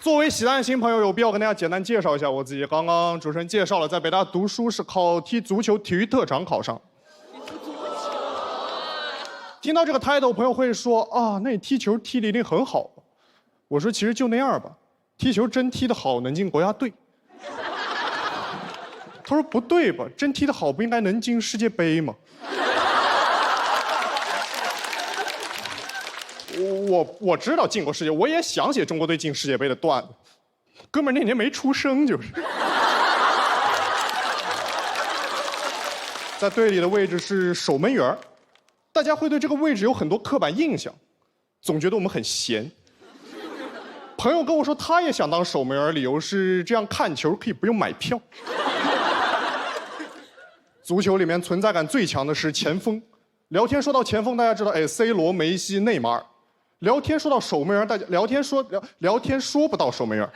作为喜蛋新朋友，有必要跟大家简单介绍一下我自己。刚刚主持人介绍了，在北大读书是靠踢足球体育特长考上。听到这个 title， 朋友会说啊，那你踢球踢得一定很好。我说其实就那样吧，踢球真踢得好能进国家队。他说不对吧，真踢得好不应该能进世界杯吗？我知道进过世界，我也想写中国队进世界杯的段子，哥们儿那年没出生就是。在队里的位置是守门员，大家会对这个位置有很多刻板印象，总觉得我们很闲。朋友跟我说他也想当守门员，理由是这样看球可以不用买票。足球里面存在感最强的是前锋，聊天说到前锋，大家知道，哎 ，C 罗、梅西、内马尔。聊天说到守门员，大家聊天说不到守门员。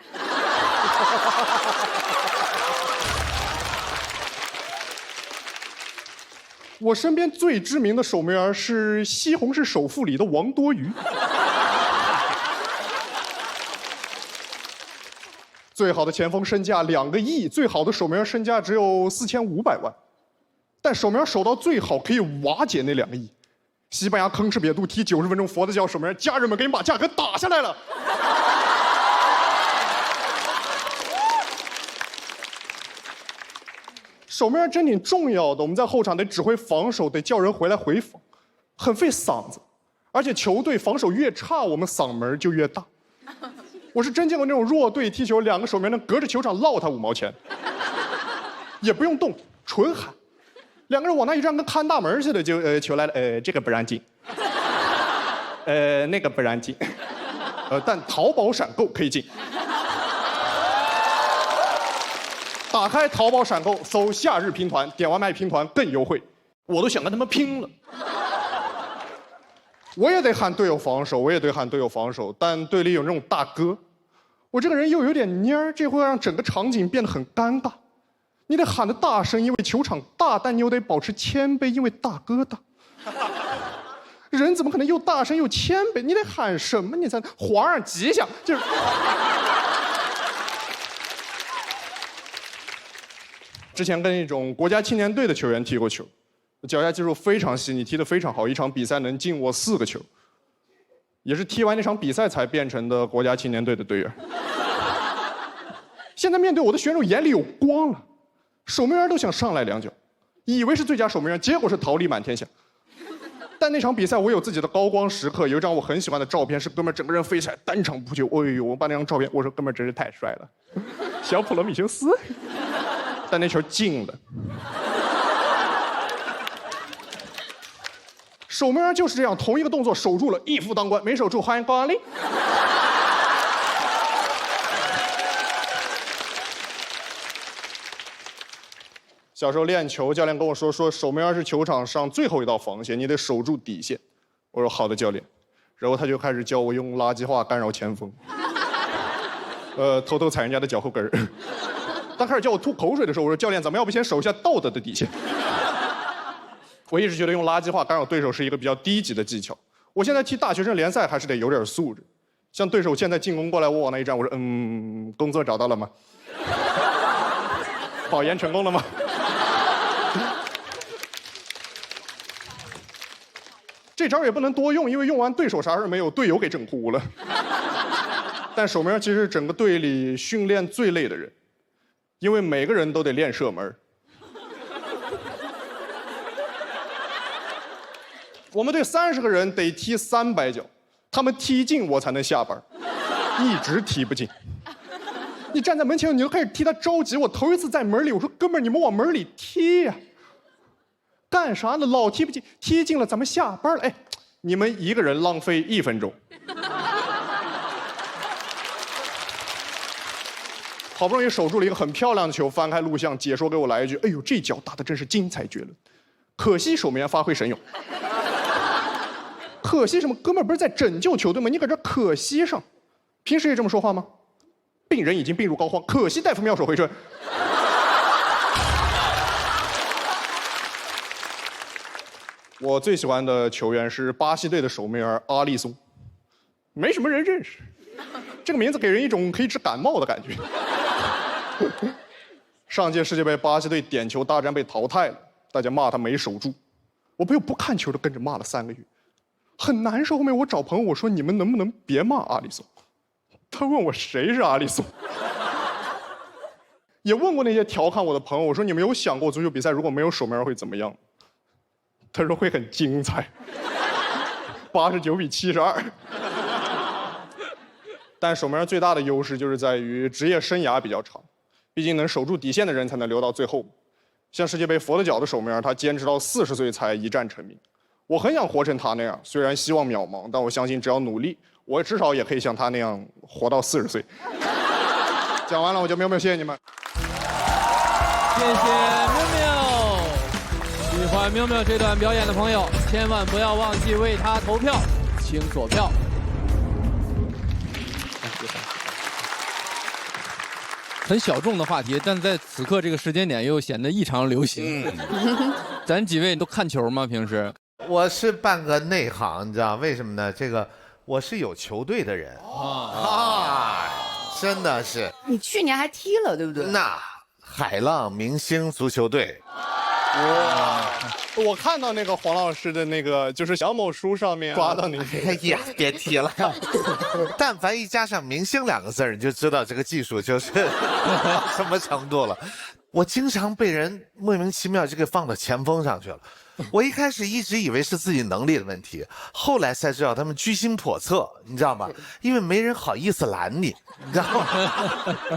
我身边最知名的守门员是《西红柿首富》里的王多鱼。最好的前锋身价2个亿，最好的守门员身价只有4500万，但守门员守到最好可以瓦解那2个亿。西班牙吭哧瘪肚踢90分钟佛的叫守门员，家人们给你把价格打下来了。守门员真挺重要的，我们在后场得指挥防守，得叫人回来回防，很费嗓子，而且球队防守越差，我们嗓门就越大。我是真见过那种弱队踢球，2个守门员能隔着球场落他5毛钱，也不用动，纯喊。2个人往那一站，跟看大门似的，就球来了，这个不让进，那个不让进，但淘宝闪购可以进。打开淘宝闪购，搜夏日拼团，点外卖拼团更优惠，我都想跟他们拼了。我也得喊队友防守，但队里有那种大哥，我这个人又有点蔫儿，这会让整个场景变得很尴尬。你得喊得大声，因为球场大，但你又得保持谦卑，因为大哥大。人怎么可能又大声又谦卑？你得喊什么你才皇上吉祥？就是。之前跟一种国家青年队的球员踢过球，脚下技术非常细腻，踢得非常好，一场比赛能进我4个球，也是踢完那场比赛才变成的国家青年队的队员。现在面对我的选手眼里有光了。守门员都想上来2脚，以为是最佳守门员，结果是桃李满天下。但那场比赛我有自己的高光时刻，有一张我很喜欢的照片，是哥们整个人飞起来单场扑球，哎呦，我把那张照片，我说哥们真是太帅了，小普罗米修斯。但那球进了。守门员就是这样，同一个动作守住了，一夫当关；没守住，欢迎光临。小时候练球，教练跟我说守门员是球场上最后一道防线，你得守住底线。我说好的，教练。然后他就开始教我用垃圾话干扰前锋，偷偷踩人家的脚后跟儿。当开始叫我吐口水的时候，我说教练，咱们要不先守一下道德的底线？我一直觉得用垃圾话干扰对手是一个比较低级的技巧。我现在踢大学生联赛还是得有点素质。像对手现在进攻过来，我往那一站，我说工作找到了吗？保研成功了吗？这招也不能多用，因为用完对手啥事没有，队友给整糊了。但守门员其实是整个队里训练最累的人，因为每个人都得练射门。我们队30个人得踢300脚，他们踢进我才能下班，一直踢不进。你站在门前，你就开始替他着急。我头一次在门里，我说哥们儿，你们往门里踢呀。干啥呢？老踢不进，踢进了咱们下班了。哎，你们一个人浪费1分钟。好不容易守住了一个很漂亮的球，翻开录像，解说给我来一句：“哎呦，这脚打得真是精彩绝伦，可惜守门员发挥神勇。”可惜什么？哥们儿不是在拯救球队吗？你搁这可惜上，平时也这么说话吗？病人已经病入膏肓，可惜大夫妙手回春。我最喜欢的球员是巴西队的守门员阿利松，没什么人认识。这个名字给人一种可以治感冒的感觉。上届世界杯巴西队点球大战被淘汰了，大家骂他没守住，我朋友不看球都跟着骂了3个月，很难受。后面我找朋友我说你们能不能别骂阿里松？他问我谁是阿里松？也问过那些调侃我的朋友，我说你们有想过足球比赛如果没有守门员会怎么样？他说会很精彩，89比72。但守门员最大的优势就是在于职业生涯比较长，毕竟能守住底线的人才能留到最后。像世界杯佛得角的守门员，他坚持到40岁才一战成名。我很想活成他那样，虽然希望渺茫，但我相信只要努力，我至少也可以像他那样活到40岁。讲完了，我就喵喵，谢谢你们。谢谢喵喵。喜欢喵喵这段表演的朋友，千万不要忘记为他投票，请锁票。很小众的话题，但在此刻这个时间点又显得异常流行。咱几位都看球吗？平时？我是半个内行，你知道为什么呢？这个我是有球队的人真的是。你去年还踢了，对不对？那海浪明星足球队。我看到那个黄老师的那个，就是小某书上面刷到那个。哎呀，别提了。但凡一加上"明星"2个字，你就知道这个技术就是什么程度了。我经常被人莫名其妙就给放到前锋上去了。我一开始一直以为是自己能力的问题，后来才知道他们居心叵测，你知道吗？因为没人好意思拦你，你知道吗？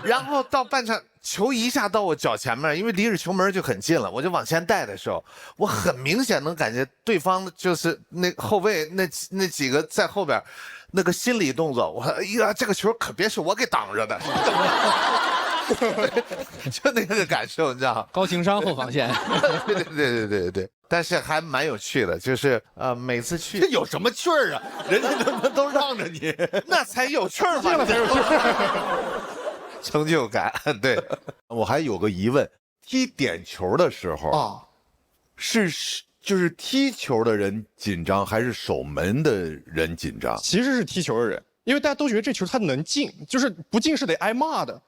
然后到半场球一下到我脚前面，因为离着球门就很近了，我就往前带的时候，我很明显能感觉对方就是那后卫那几个在后边那个心理动作，我哎呀，这个球可别是我给挡着的。就那个感受，你知道，高情商后防线。对，但是还蛮有趣的，就是每次去，这有什么趣儿啊？人家都让着你，那才有趣儿嘛，才有趣儿。成就感，对。我还有个疑问，踢点球的时候啊，就是踢球的人紧张，还是守门的人紧张？其实是踢球的人，因为大家都觉得这球他能进，就是不进是得挨骂的。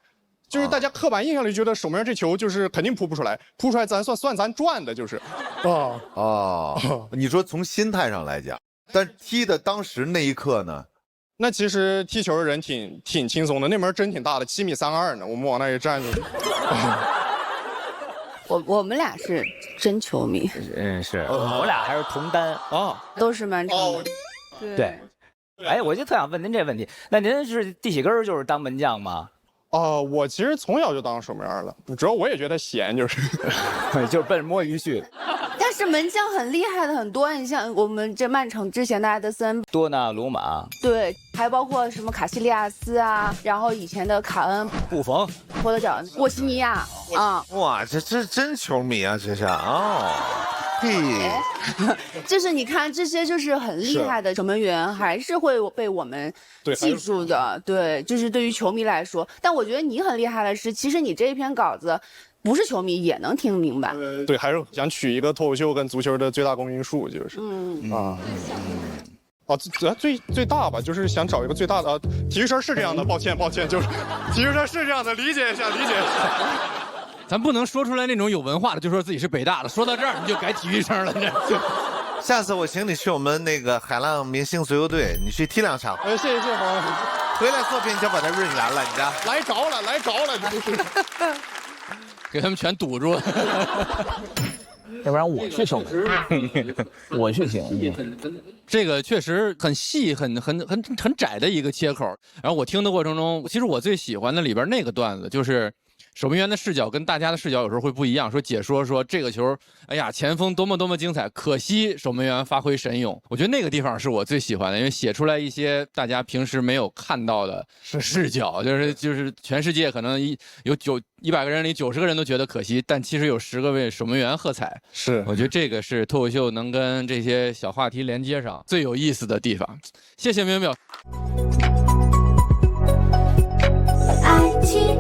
就是大家刻板印象里觉得守门员这球就是肯定扑不出来，扑出来咱算咱赚的，就是。你说从心态上来讲，但踢的当时那一刻呢？那其实踢球的人挺轻松的，那门真挺大的，7.32米呢，我们往那一站就。我们俩是真球迷。是我俩还是同担都是满场的。对。哎，我就特想问您这问题，那您是地起根就是当门将吗？我其实从小就当守门员了，主要我也觉得闲，就是就是奔摸鱼去。但是门将很厉害的很多，你像我们这曼城之前的埃德森、多纳鲁马，对，还包括什么卡西利亚斯啊，然后以前的卡恩、布冯、佛得角、沃西尼亚啊。哇，这真球迷啊，这是就是你看这些就是很厉害的守门员，还是会被我们记住的。对，就是对于球迷来说。但我觉得你很厉害的是，其实你这一篇稿子，不是球迷也能听明白。对，还是想取一个脱口秀跟足球的最大公因数，就是。最大吧，就是想找一个最大的。体育生是这样的，抱歉，就是体育生是这样的，理解一下。咱不能说出来那种有文化的，就说自己是北大的。说到这儿，你就改体育生了。这，下次我请你去我们那个海浪明星足球队，你去踢2场。谢谢黄老师。回来作品就把它润圆了，你知道？来着了，给他们全堵住了。要不然我去守门，我去行。这个确实很细、很窄的一个切口。然后我听的过程中，其实我最喜欢的里边那个段子就是。守门员的视角跟大家的视角有时候会不一样，说解说说这个球，哎呀，前锋多么精彩，可惜守门员发挥神勇。我觉得那个地方是我最喜欢的，因为写出来一些大家平时没有看到的视角，就是全世界可能100个人里90个人都觉得可惜，但其实有10个为守门员喝彩。是，我觉得这个是脱口秀能跟这些小话题连接上最有意思的地方。谢谢喵喵。爱情